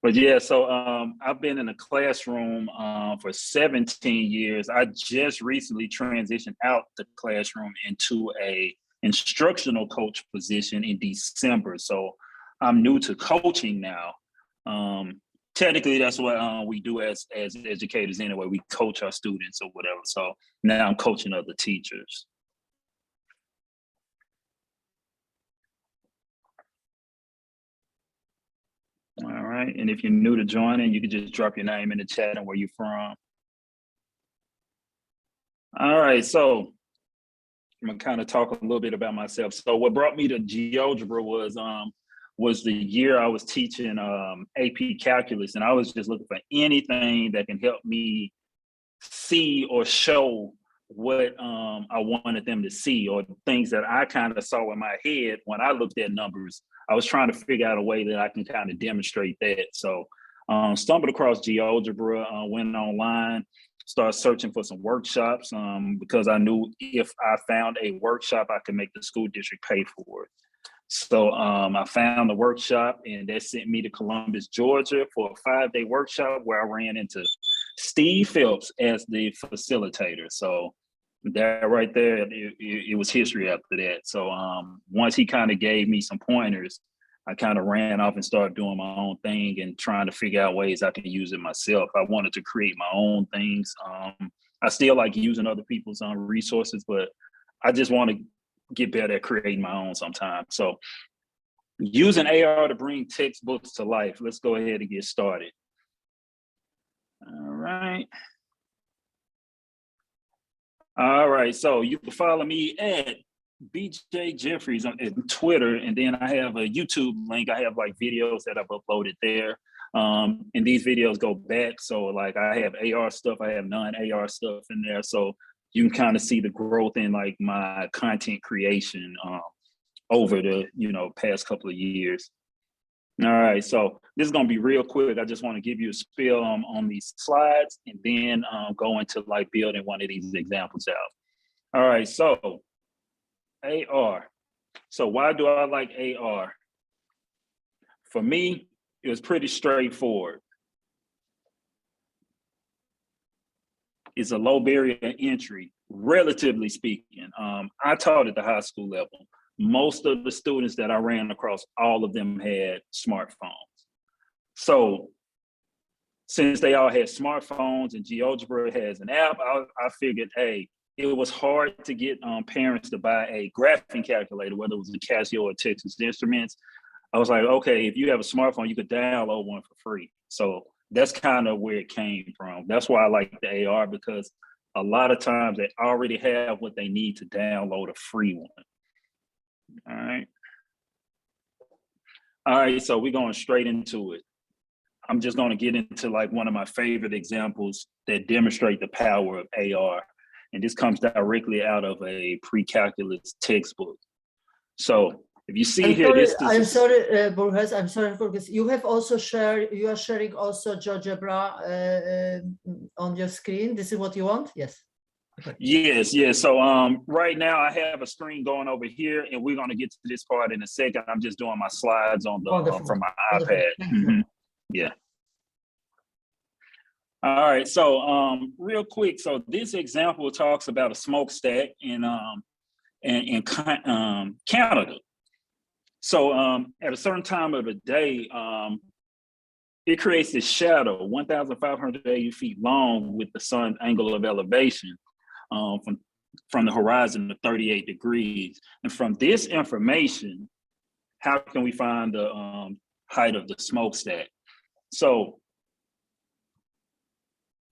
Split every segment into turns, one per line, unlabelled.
But yeah, so I've been in the classroom for 17 years. I just recently transitioned out the classroom into a instructional coach position in December. So I'm new to coaching now. Technically, that's what we do as educators anyway. We coach our students or whatever. So now I'm coaching other teachers. All right, and if you're new to joining, you can just drop your name in the chat and where you're from. All right, so I'm gonna kind of talk a little bit about myself. So what brought me to GeoGebra was the year I was teaching AP Calculus, and I was just looking for anything that can help me see or show what I wanted them to see, or things that I kind of saw in my head when I looked at numbers. I was trying to figure out a way that I can kind of demonstrate that. So stumbled across GeoGebra, went online, started searching for some workshops because I knew if I found a workshop, I could make the school district pay for it. So I found the workshop, and that sent me to Columbus, Georgia for a 5-day workshop where I ran into Steve Phelps as the facilitator. So that right there, it was history after that. So once he kind of gave me some pointers, I kind of ran off and started doing my own thing and trying to figure out ways I can use it myself. I wanted to create my own things. I still like using other people's resources, but I just want to get better at creating my own sometimes. So using AR to bring textbooks to life. Let's go ahead and get started. All right. All right, so you can follow me at BJ Jeffries on Twitter, and then I have a YouTube link. I have like videos that I've uploaded there. And these videos go back. So like I have AR stuff, I have non-AR stuff in there. So you can kind of see the growth in like my content creation over the past couple of years. All right, so this is gonna be real quick. I just want to give you a spiel on these slides, and then go into like building one of these examples out. All right, so AR. So why do I like AR? For me, it was pretty straightforward. It's a low barrier to entry, relatively speaking. I taught at the high school level. Most of the students that I ran across, all of them had smartphones. So since they all had smartphones and GeoGebra has an app, I figured, hey, it was hard to get parents to buy a graphing calculator, whether it was a Casio or Texas Instruments. I was like, okay, if you have a smartphone, you could download one for free. So that's kind of where it came from. That's why I like the AR, because a lot of times they already have what they need to download a free one. All right. All right, so we're going straight into it. I'm just going to get into like one of my favorite examples that demonstrate the power of AR. And this comes directly out of a pre-calculus textbook. So if you see here,
I'm sorry, Borges, I'm sorry, Borges. You have also you are sharing also GeoGebra on your screen. This is what you want? Yes. Okay.
Yes. So right now I have a screen going over here, and we're going to get to this part in a second. I'm just doing my slides on the from my iPad. Mm-hmm. Yeah. All right. So real quick. So this example talks about a smokestack in Canada. So at a certain time of the day, it creates this shadow, 1,580 feet long, with the sun's angle of elevation from the horizon to 38 degrees. And from this information, how can we find the height of the smokestack? So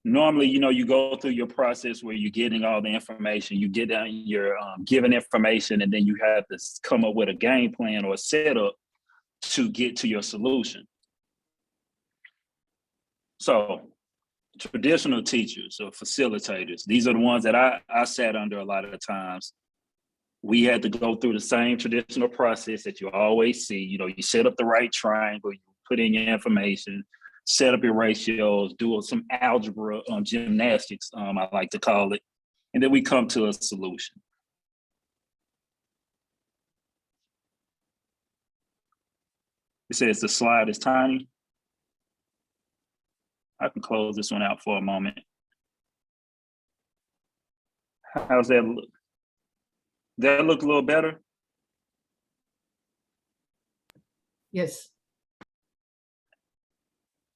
normally, you go through your process where you're getting all the information, you get your given information, and then you have to come up with a game plan or a setup to get to your solution. So traditional teachers or facilitators, these are the ones that I sat under a lot of the times. We had to go through the same traditional process that you always see. You set up the right triangle, you put in your information, set up your ratios, do some algebra gymnastics, I like to call it, and then we come to a solution. It says the slide is tiny. I can close this one out for a moment. How's that look? Does that look a little better?
Yes.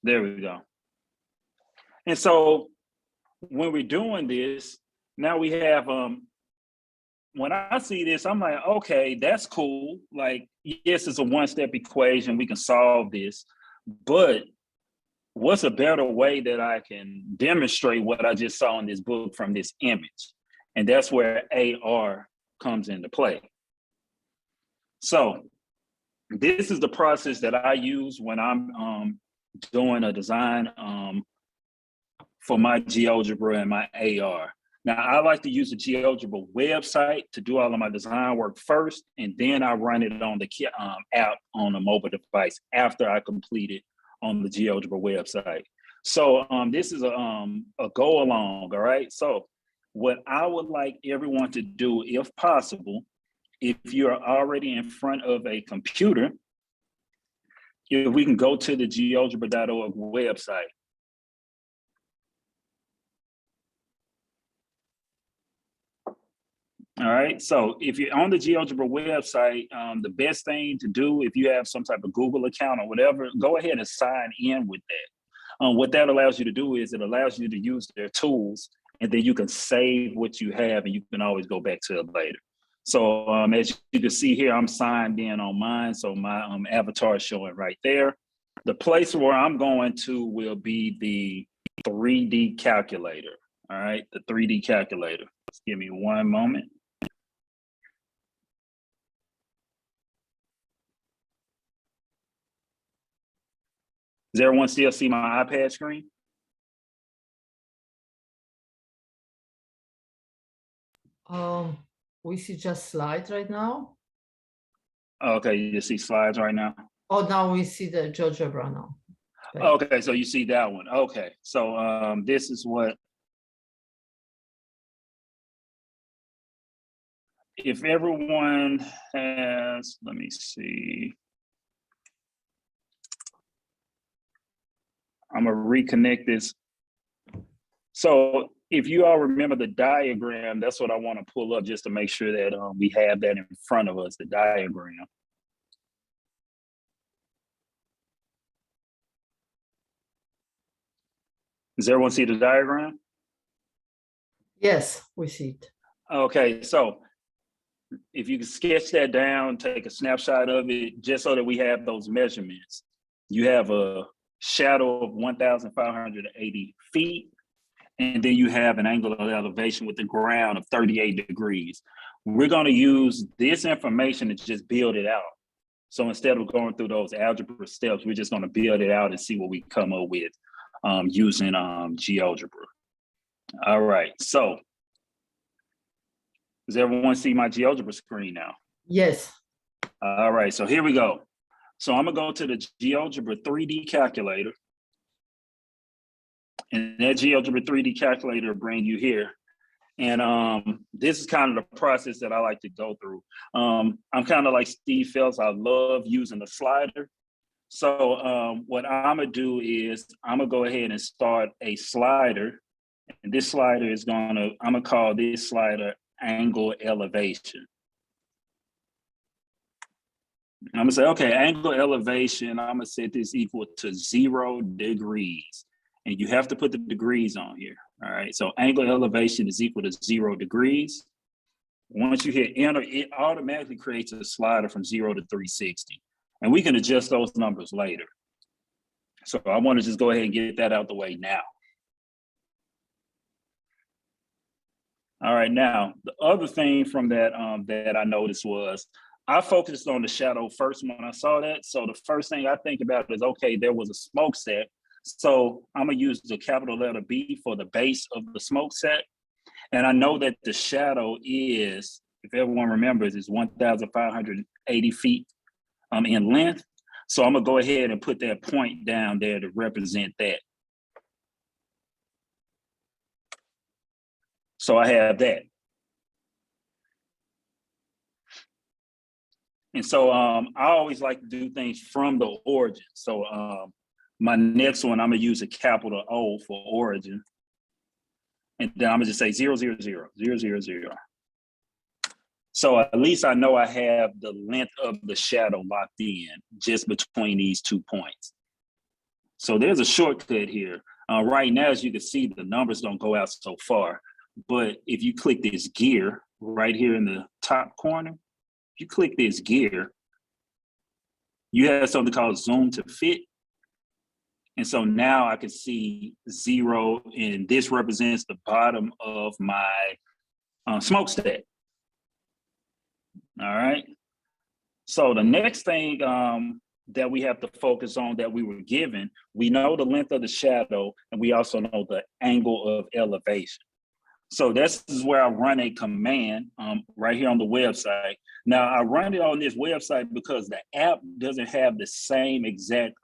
There we go. And so when we're doing this, now we have, when I see this, I'm like, okay, that's cool. Like, yes, it's a one-step equation. We can solve this, but what's a better way that I can demonstrate what I just saw in this book from this image? And that's where AR comes into play. So this is the process that I use when I'm doing a design for my GeoGebra and my AR. Now, I like to use the GeoGebra website to do all of my design work first, and then I run it on the app on a mobile device after I complete it on the GeoGebra website. So this is a go along, all right? So what I would like everyone to do, if possible, if you're already in front of a computer, if we can go to the geogebra.org website. All right, so if you're on the GeoGebra website, the best thing to do if you have some type of Google account or whatever, go ahead and sign in with that. What that allows you to do is it allows you to use their tools, and then you can save what you have and you can always go back to it later. So as you can see here, I'm signed in on mine, so my avatar is showing right there. The place where I'm going to will be the 3D calculator, all right, the 3D calculator. Just give me one moment. Does everyone still see my iPad screen?
We see just slides right now.
Okay, you see slides right now?
Oh, now we see the GeoGebra now.
Okay, so you see that one. Okay, so this is what, if everyone has, let me see. I'm gonna reconnect this. So if you all remember the diagram, that's what I want to pull up just to make sure that we have that in front of us, the diagram. Does everyone see the diagram?
Yes, we see it.
Okay, so if you can sketch that down, take a snapshot of it, just so that we have those measurements. You have a shadow of 1,580 feet, and then you have an angle of elevation with the ground of 38 degrees. We're going to use this information to just build it out. So instead of going through those algebra steps, we're just going to build it out and see what we come up with using GeoGebra. All right, so does everyone see my GeoGebra screen now?
Yes.
All right, so here we go. So I'm gonna go to the GeoGebra 3D calculator. And that GeoGebra 3D calculator will bring you here. And this is kind of the process that I like to go through. I'm kind of like Steve Phelps. I love using the slider. So what I'm gonna do is I'm gonna go ahead and start a slider. And this slider is I'm gonna call this slider angle elevation. I'm gonna say, okay, angle elevation, I'm gonna set this equal to 0 degrees. And you have to put the degrees on here, all right? So angle elevation is equal to 0 degrees. Once you hit enter, it automatically creates a slider from 0 to 360. And we can adjust those numbers later. So I wanna just go ahead and get that out the way now. All right, now, the other thing from that that I noticed was, I focused on the shadow first when I saw that. So the first thing I think about is, okay, there was a smoke set. So I'm gonna use the capital letter B for the base of the smoke set. And I know that the shadow is, if everyone remembers, is 1,580 feet in length. So I'm gonna go ahead and put that point down there to represent that. So I have that. And so I always like to do things from the origin. So My next one, I'm gonna use a capital O for origin. And then I'm gonna just say 0, 0, 0, 0, 0, 0. So at least I know I have the length of the shadow locked in just between these 2 points. So there's a shortcut here. Right now, as you can see, the numbers don't go out so far. But if you click this gear right here in the top corner, if you click this gear, you have something called zoom to fit. And so now I can see 0, and this represents the bottom of my smokestack. All right. So the next thing that we have to focus on that we were given, we know the length of the shadow, and we also know the angle of elevation. So this is where I run a command right here on the website. Now I run it on this website because the app doesn't have the same exact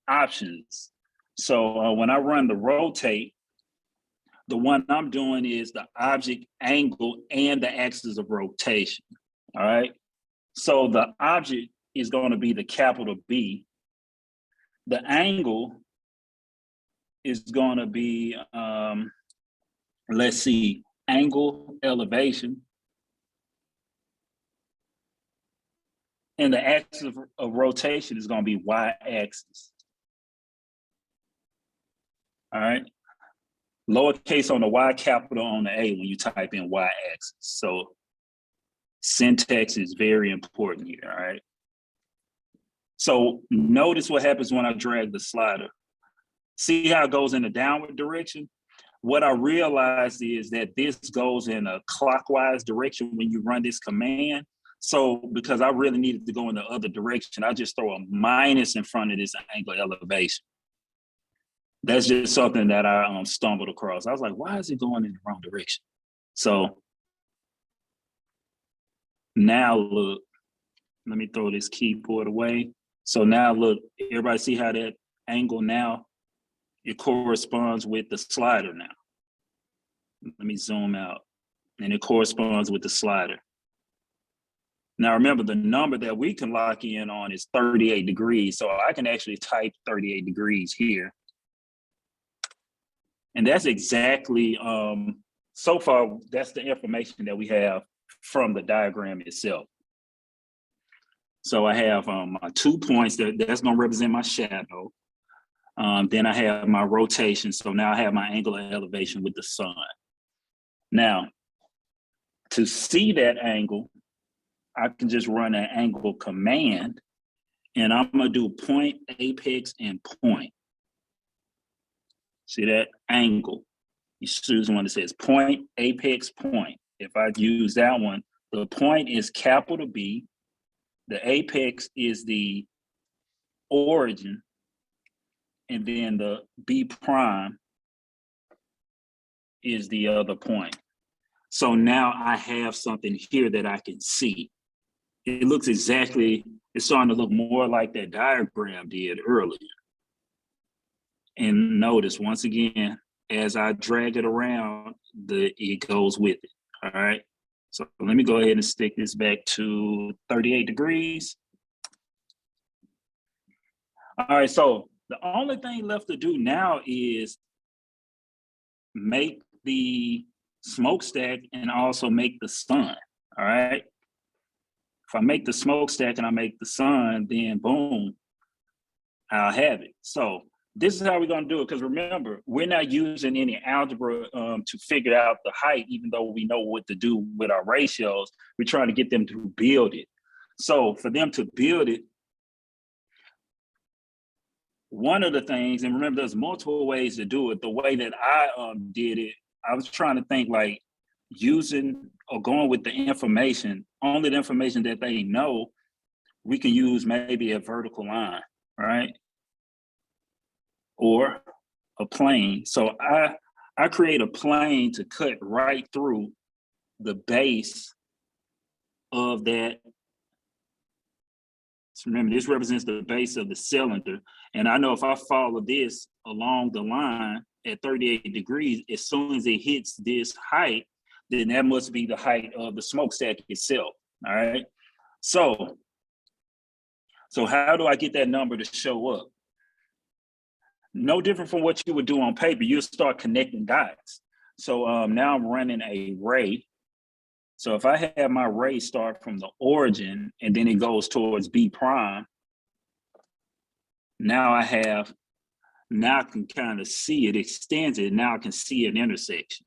options. So when I run the rotate, the one I'm doing is the object angle and the axis of rotation. All right. So the object is going to be the capital B. The angle is going to be, let's see, angle elevation. And the axis of rotation is going to be y-axis. All right. Lowercase on the Y, capital on the A when you type in y-axis. So syntax is very important here, all right? So notice what happens when I drag the slider. See how it goes in the downward direction? What I realized is that this goes in a clockwise direction when you run this command. So because I really needed to go in the other direction, I just throw a minus in front of this angle elevation. That's just something that I stumbled across. I was like, why is it going in the wrong direction? So now look, let me throw this keyboard away. So now look, everybody see how that angle now, it corresponds with the slider now. Let me zoom out, and it corresponds with the slider. Now remember, the number that we can lock in on is 38 degrees. So I can actually type 38 degrees here. And that's exactly, so far, that's the information that we have from the diagram itself. So I have my 2 points that's gonna represent my shadow. Then I have my rotation. So now I have my angle of elevation with the sun. Now, to see that angle, I can just run an angle command, and I'm gonna do point, apex, and point. See that angle? You choose one that says point, apex, point. If I use that one, the point is capital B, the apex is the origin, and then the B prime is the other point. So now I have something here that I can see. It looks exactly, it's starting to look more like that diagram did earlier. And notice, once again, as I drag it around, it goes with it, all right? So let me go ahead and stick this back to 38 degrees. All right, so the only thing left to do now is make the smokestack and also make the sun, all right? If I make the smokestack and I make the sun, then boom, I'll have it. So this is how we're gonna do it, because remember, we're not using any algebra to figure out the height, even though we know what to do with our ratios. We're trying to get them to build it. So for them to build it, one of the things, and remember, there's multiple ways to do it. The way that I did it, I was trying to think like using or going with the information, only the information that they know, we can use maybe a vertical line, right? Or a plane. So I create a plane to cut right through the base of that. So remember, this represents the base of the cylinder. And I know if I follow this along the line at 38 degrees, as soon as it hits this height, then that must be the height of the smokestack itself, all right? So how do I get that number to show up? no different from what you would do on paper. You start connecting dots. So now I'm running a ray. So if I have my ray start from the origin and then it goes towards B prime, now I can kind of see it, extends it. Now I can see an intersection.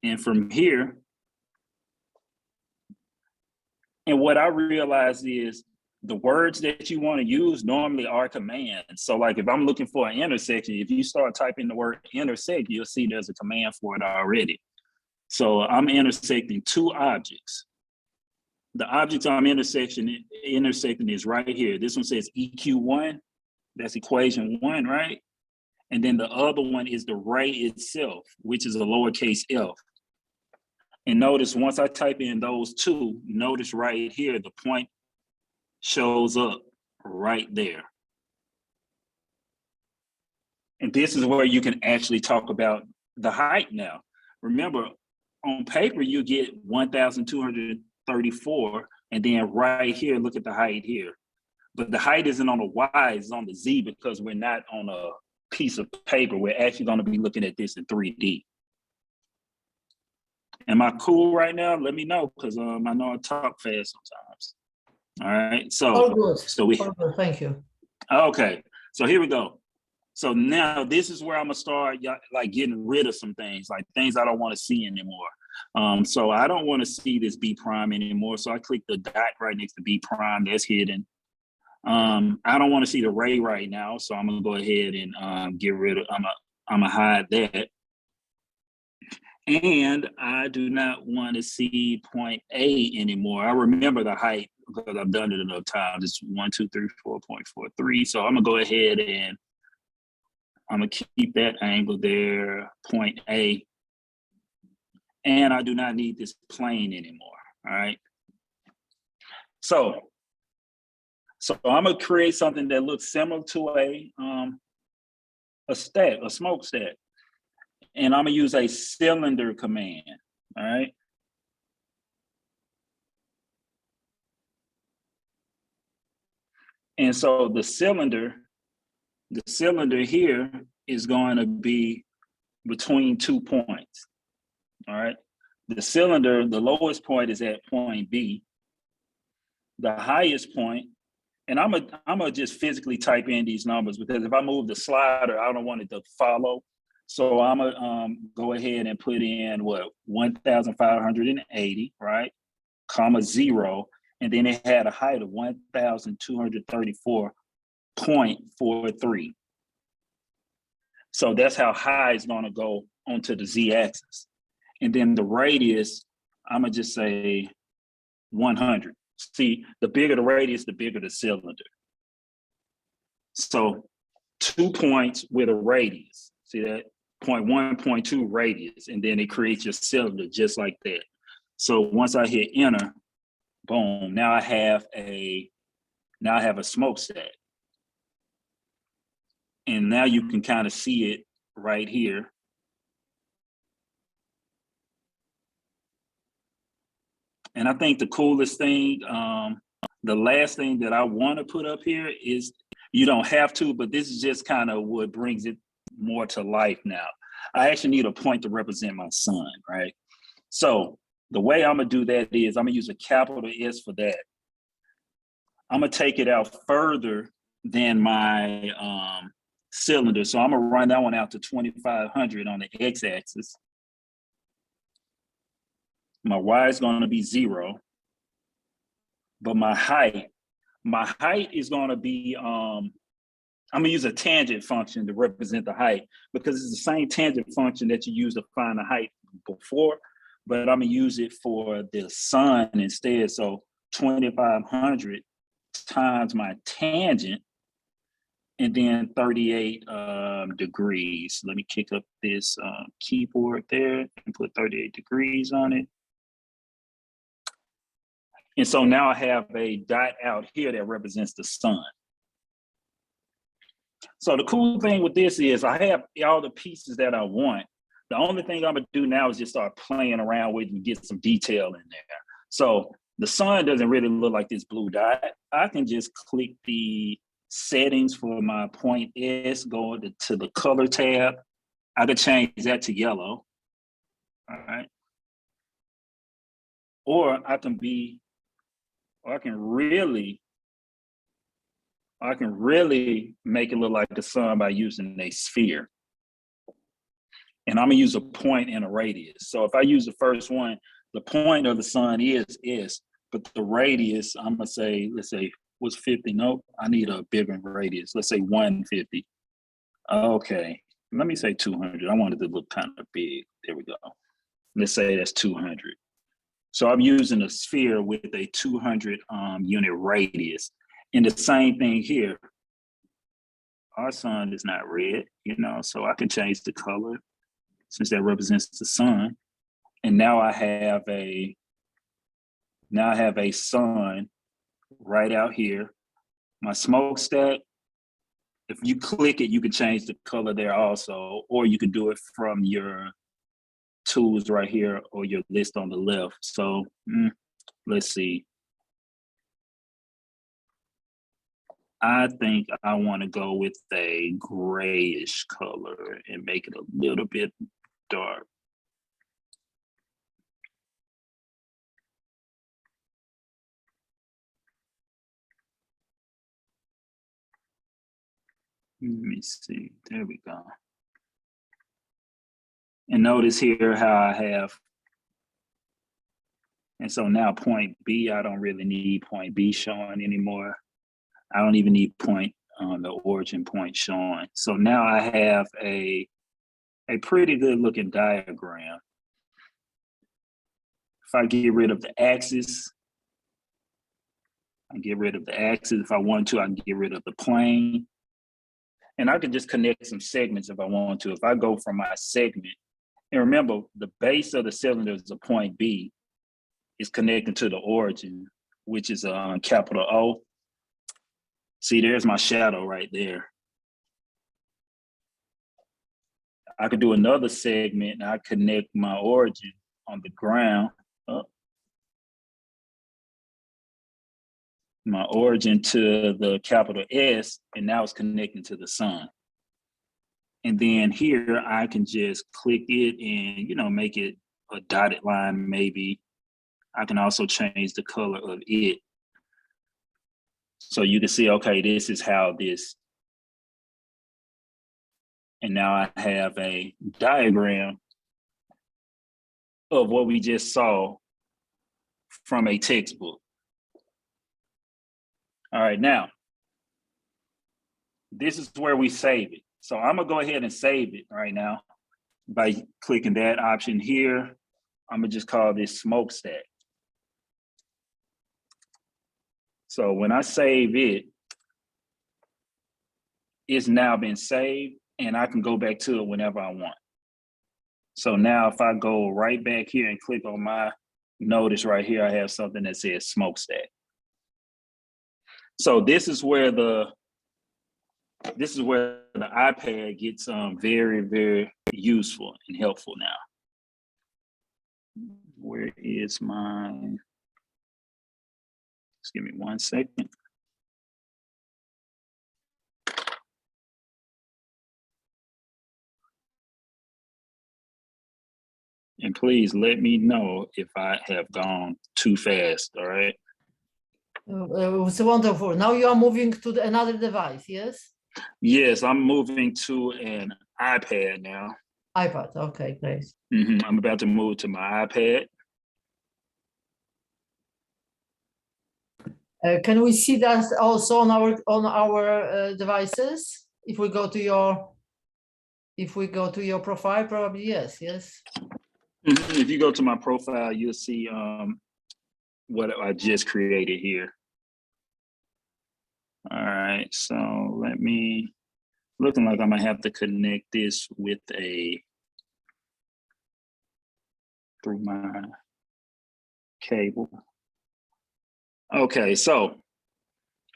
And from here, and what I realized is the words that you want to use normally are commands. So like if I'm looking for an intersection, if you start typing the word intersect, you'll see there's a command for it already. So I'm intersecting two objects. The objects I'm intersecting is right here. This one says EQ1, that's equation 1, right? And then the other one is the ray itself, which is a lowercase f. And notice once I type in those two, notice right here, the point shows up right there. And this is where you can actually talk about the height now. Remember, on paper, you get 1,234, and then right here, look at the height here. But the height isn't on the Y, it's on the Z because we're not on a piece of paper. We're actually gonna be looking at this in 3D. Am I cool right now? Let me know, because I know I talk fast sometimes. All right, so
all good.
So
all good. Thank you.
Okay, so here we go. So now this is where I'm gonna start like getting rid of some things, like things I don't want to see anymore. So I don't want to see this B prime anymore. So I click the dot right next to B prime, that's hidden. I don't want to see the ray right now, so I'm gonna go ahead and get rid of. I'm gonna hide that. And I do not want to see point A anymore. I remember the height because I've done it enough times. It's 1,234.43. So I'm gonna go ahead and I'm gonna keep that angle there, point A. And I do not need this plane anymore, all right? So I'm gonna create something that looks similar to a stack, a smokestack. And I'm gonna use a cylinder command, all right? And so the cylinder here is going to be between 2 points, all right? The cylinder, the lowest point is at point B. The highest point, and I'm gonna just physically type in these numbers because if I move the slider, I don't want it to follow. So I'm gonna go ahead and put in what, 1,580, right? Comma 0, and then it had a height of 1,234.43. So that's how high it's gonna go onto the Z-axis. And then the radius, I'm gonna just say 100. See, the bigger the radius, the bigger the cylinder. So 2 points with a radius, see that? 0.1, 0.2 radius, and then it creates your cylinder just like that. So once I hit enter, boom, now I have a smokestack. And now you can kind of see it right here. And I think the coolest thing, the last thing that I want to put up here is, you don't have to, but this is just kind of what brings it more to life now. I actually need a point to represent my son, right? So the way I'm gonna do that is I'm gonna use a capital S for that. I'm gonna take it out further than my cylinder. So I'm gonna run that one out to 2,500 on the x-axis. My Y is gonna be 0, but my height is gonna be, I'm gonna use a tangent function to represent the height because it's the same tangent function that you used to find the height before, but I'm gonna use it for the sun instead. So 2,500 times my tangent, and then 38 degrees. Let me kick up this keyboard there and put 38 degrees on it. And so now I have a dot out here that represents the sun. So the cool thing with this is I have all the pieces that I want. The only thing I'm gonna do now is just start playing around with and get some detail in there. So the sun doesn't really look like this blue dot. I can just click the settings for my point S, go to the color tab. I could change that to yellow, all right? Or I can really make it look like the sun by using a sphere. And I'm gonna use a point and a radius. So if I use the first one, the point of the sun is S, but the radius, I'm gonna say, let's say, what's 50? Nope, I need a bigger radius. Let's say 150. Okay, let me say 200. I wanted to look kind of big. There we go. Let's say that's 200. So I'm using a sphere with a 200 unit radius. And the same thing here. Our sun is not red, you know, so I can change the color since that represents the sun. And now I have a sun right out here. My smokestack, if you click it, you can change the color there also, or you can do it from your tools right here or your list on the left. So let's see. I think I want to go with a grayish color and make it a little bit dark. Let me see, there we go. And notice here how I have, and so now point B, I don't really need point B showing anymore. I don't even need point on the origin point showing. So now I have a pretty good looking diagram. If I get rid of the axis, I get rid of the axis. If I want to, I can get rid of the plane. And I can just connect some segments if I want to. If I go from my segment, and remember, the base of the cylinder is a point B, is connecting to the origin, which is a capital O. See, there's my shadow right there. I could do another segment and I connect my origin on the ground. My origin to the capital S, and now it's connecting to the sun. And then here I can just click it and, you know, make it a dotted line maybe. I can also change the color of it. So you can see, okay, this is how this, and now I have a diagram of what we just saw from a textbook. All right, now, this is where we save it. So I'm gonna go ahead and save it right now by clicking that option here. I'm gonna just call this smokestack. So when I save it, it's now been saved and I can go back to it whenever I want. So now if I go right back here and click on my notice right here, I have something that says smokestack. So this is where the iPad gets very, very useful and helpful now. Where is my, just give me 1 second. And please let me know if I have gone too fast, all right?
It's wonderful. Now you are moving to another device, yes?
Yes, I'm moving to an iPad now.
iPad, okay, great.
I'm about to move to my iPad.
Can we see that also on our devices? If we go to your profile, probably yes.
If you go to my profile, you'll see what I just created here. All right, so let me, looking like I'm gonna have to connect this with through my cable. Okay, so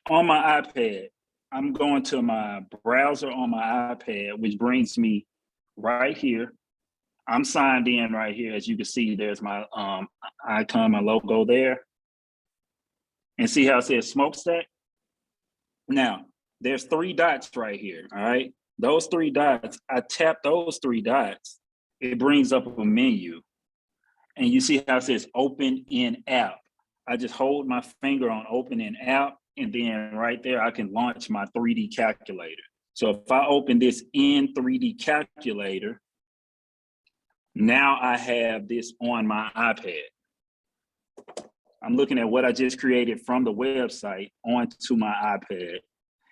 on my iPad, I'm going to my browser on my iPad, which brings me right here. I'm signed in right here. As you can see, there's my icon, my logo there. And see how it says smokestack? Now, there's 3 dots right here, all right? Those 3 dots, I tap those 3 dots, it brings up a menu. And you see how it says open in app. I just hold my finger on open in app, and then right there, I can launch my 3D calculator. So if I open this in 3D calculator, now I have this on my iPad. I'm looking at what I just created from the website onto my iPad.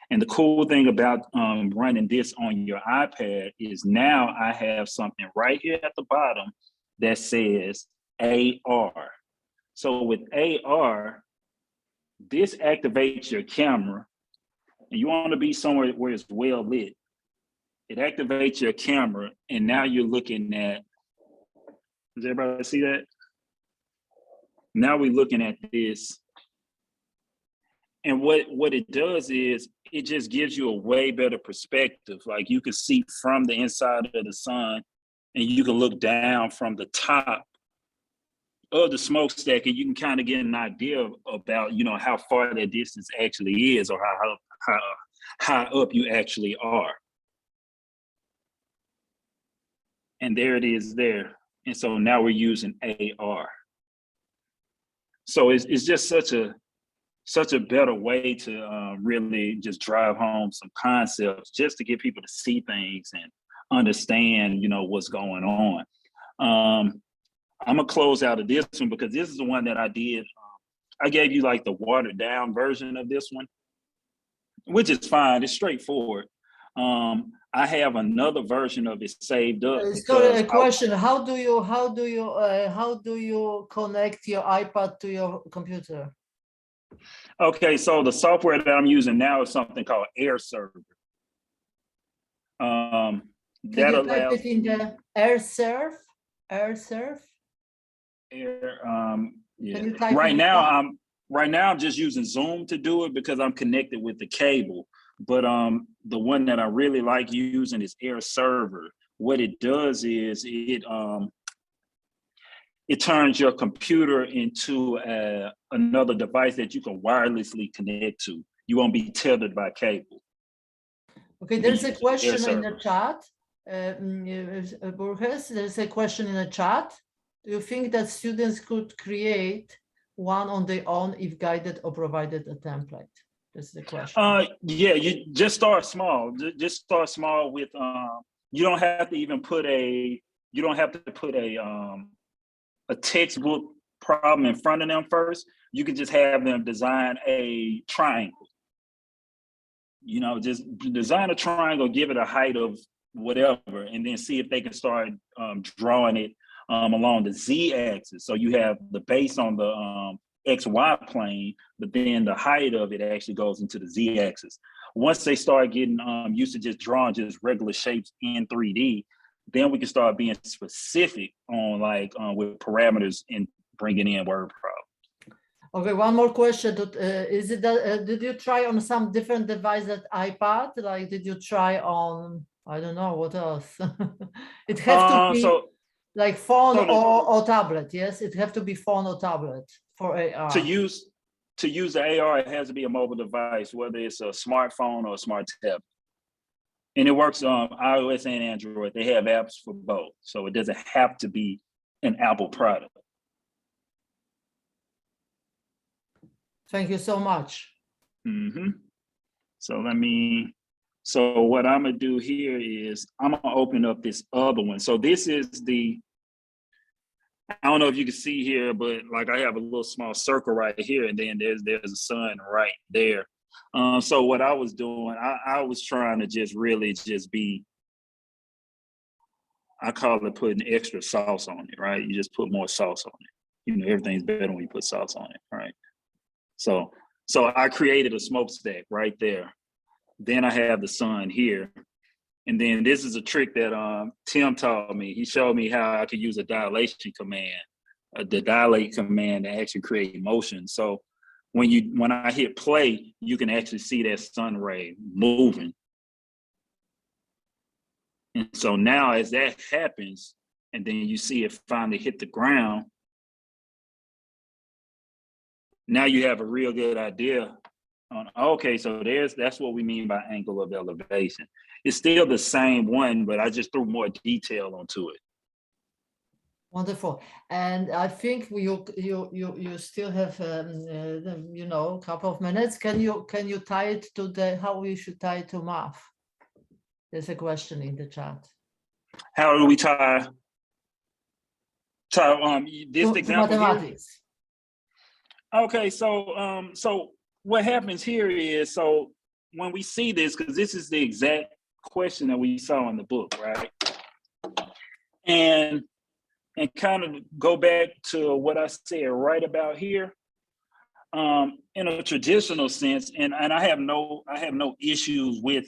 And the cool thing about running this on your iPad is now I have something right here at the bottom that says AR. So with AR, this activates your camera, and you want to be somewhere where it's well lit. It activates your camera, and now you're looking at, does everybody see that? Now we're looking at this. And what it does is it just gives you a way better perspective. Like you can see from the inside of the sun, and you can look down from the top of the smokestack, and you can kind of get an idea about, you know, how far that distance actually is, or how high up you actually are. And there it is there. And so now we're using AR. So it's just such a better way to really just drive home some concepts, just to get people to see things and understand, you know, what's going on. I'm gonna close out of this one because this is the one that I did. I gave you like the watered down version of this one, which is fine. It's straightforward. I have another version of it saved up.
Sorry, a question. How do you connect your iPad to your computer?
Okay, so the software that I'm using now is something called Air Server.
Can you type it in the AirServe? AirServe?
Yeah. Right now I'm just using Zoom to do it because I'm connected with the cable. But the one that I really like using is Air Server. What it does is it turns your computer into another device that you can wirelessly connect to. You won't be tethered by cable.
Okay, there's a question in the chat. Borges, there's a question in the chat. Do you think that students could create one on their own if guided or provided a template? That's the question.
Yeah, you just start small. Just start small with you don't have to even put a textbook problem in front of them first. You can just have them design a triangle. You know, just design a triangle, give it a height of whatever, and then see if they can start drawing it along the z-axis. So you have the base on the XY plane, but then the height of it actually goes into the z-axis. Once they start getting used to just drawing just regular shapes in 3D, then we can start being specific on like with parameters and bringing in word problems.
Okay, one more question. Is it that, did you try on some different device than iPad? Like, did you try on, I don't know, what else? It has to be like phone or tablet, yes? It have to be phone or tablet for AR.
To use the AR, it has to be a mobile device, whether it's a smartphone or a smart tablet. And it works on iOS and Android. They have apps for both. So it doesn't have to be an Apple product.
Thank you so much.
Mm-hmm. So what I'm gonna do here is I'm gonna open up this other one. So this is I don't know if you can see here, but like I have a little small circle right here, and then there's a sun right there. So what I was doing, I was trying to just really just be, I call it putting extra sauce on it, right? You just put more sauce on it. You know, everything's better when you put sauce on it, right? So I created a smokestack right there. Then I have the sun here. And then this is a trick that Tim taught me. He showed me how I could use a dilation command, the dilate command to actually create motion. So when I hit play, you can actually see that sun ray moving. And so now as that happens, and then you see it finally hit the ground, now you have a real good idea Okay, so that's what we mean by angle of elevation. It's still the same one, but I just threw more detail onto it.
Wonderful. And I think you still have you know, a couple of minutes. Can you tie it to the how we should tie it to math? There's a question in the chat.
How do we tie this
to
example
mathematics?
Here? Okay, so what happens here is, so when we see this, because this is the exact question that we saw in the book, right? And kind of go back to what I said right about here, in a traditional sense, and I have no issues with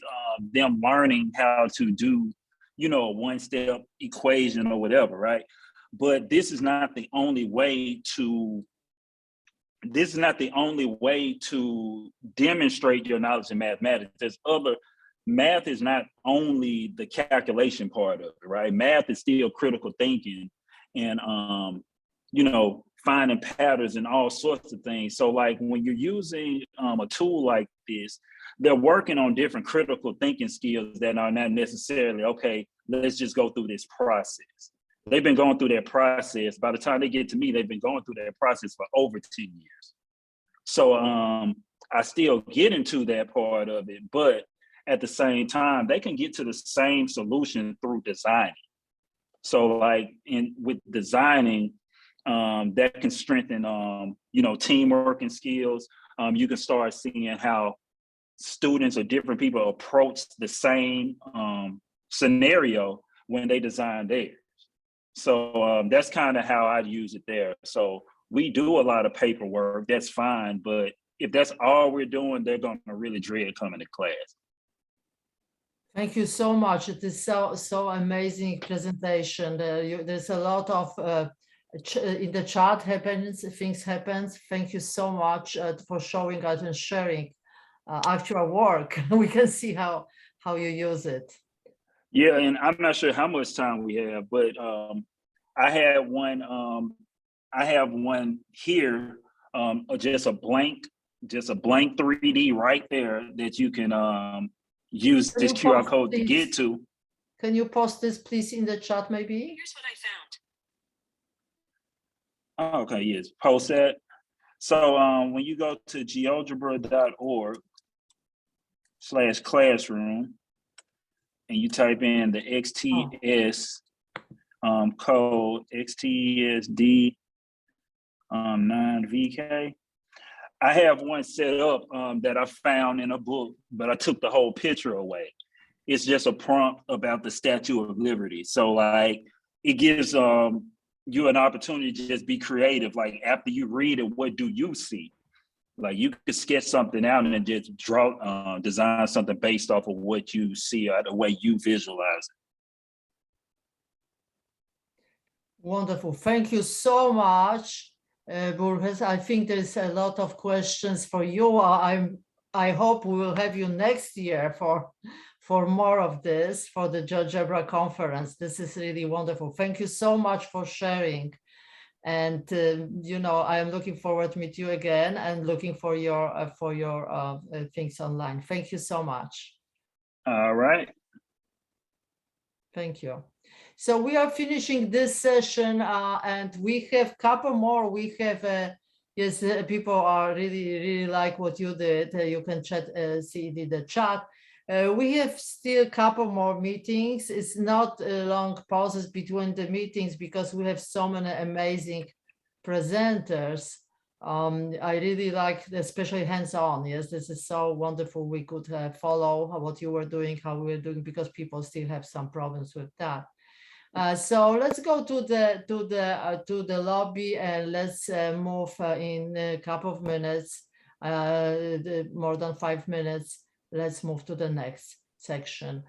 them learning how to do, you know, a one-step equation or whatever, right? But this is not the only way to demonstrate your knowledge in mathematics. There's other math is not only the calculation part of it, right? Math is still critical thinking and you know, finding patterns and all sorts of things. So like when you're using a tool like this, they're working on different critical thinking skills that are not necessarily, okay, let's just go through this process. They've been going through that process. By the time they get to me, they've been going through that process for over 10 years. So I still get into that part of it, but at the same time, they can get to the same solution through designing. So like with designing, that can strengthen, you know, teamwork and skills. You can start seeing how students or different people approach the same scenario when they design theirs. So that's kind of how I'd use it there. So we do a lot of paperwork, that's fine, but if that's all we're doing, they're going to really dread coming to class.
Thank you so much. It is so amazing presentation. There's a lot of in the chat things happens. Thank you so much for showing us and sharing actual work. We can see how you use it.
Yeah, and I'm not sure how much time we have, but I have one here, just a blank 3D right there that you can use this QR code to get to.
Can you post this please in the chat maybe?
Here's what I
Oh,
found.
okay, yes, post that. So when you go to geogebra.org/classroom and you type in the XTS code, XTSD 9VK, I have one set up that I found in a book, but I took the whole picture away. It's just a prompt about the Statue of Liberty. So like it gives you an opportunity to just be creative. Like after you read it, what do you see? Like you could sketch something out and then just draw, design something based off of what you see or the way you visualize it.
Wonderful. Thank you so much. Burgess, I think there's a lot of questions for you. I hope we will have you next year for more of this, for the GeoGebra conference. This is really wonderful. Thank you so much for sharing. And you know, I am looking forward to meet you again and looking for your things online. Thank you so much.
All right.
Thank you. So we are finishing this session and we have a couple more. We have, yes, people are really like what you did. You can chat, see it in the chat. We have still a couple more meetings. It's not a long pauses between the meetings because we have so many amazing presenters. I really like, especially hands-on. Yes, this is so wonderful. We could follow what you were doing, how we were doing, because people still have some problems with that. So let's go to the lobby and let's move in a couple of minutes, more than 5 minutes. Let's move to the next section,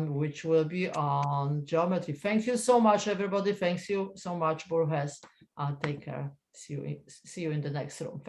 which will be on geometry. Thank you so much, everybody. Thank you so much, Burgess. Take care. See you in the next room.